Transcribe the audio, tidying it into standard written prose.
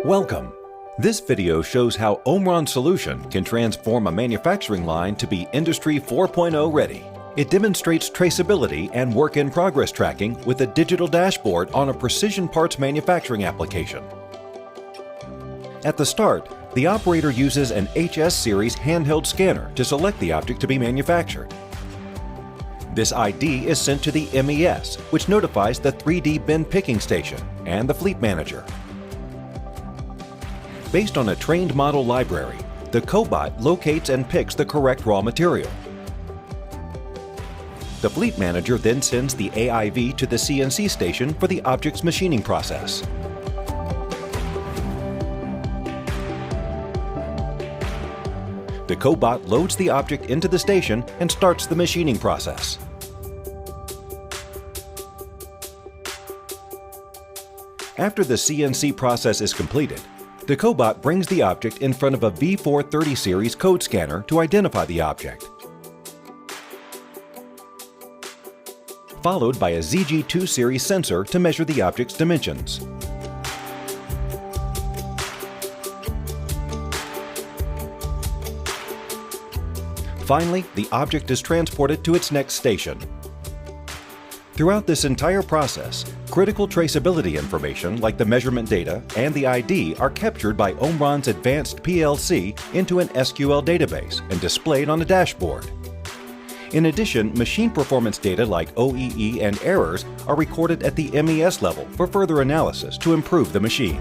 Welcome. This video shows how Omron solution can transform a manufacturing line to be Industry 4.0 ready. It demonstrates traceability and work-in-progress tracking with a digital dashboard on a precision parts manufacturing application. At the start, the operator uses an HS series handheld scanner to select the object to be manufactured. This ID is sent to the MES, which notifies the 3D bin picking station and the fleet manager. Based on a trained model library, the Cobot locates and picks the correct raw material. The fleet manager then sends the AIV to the CNC station for the object's machining process. The Cobot loads the object into the station and starts the machining process. After the CNC process is completed, the Cobot brings the object in front of a V430 series code scanner to identify the object, followed by a ZG2 series sensor to measure the object's dimensions. Finally, the object is transported to its next station. Throughout this entire process, critical traceability information like the measurement data and the ID are captured by Omron's advanced PLC into an SQL database and displayed on a dashboard. In addition, machine performance data like OEE and errors are recorded at the MES level for further analysis to improve the machine.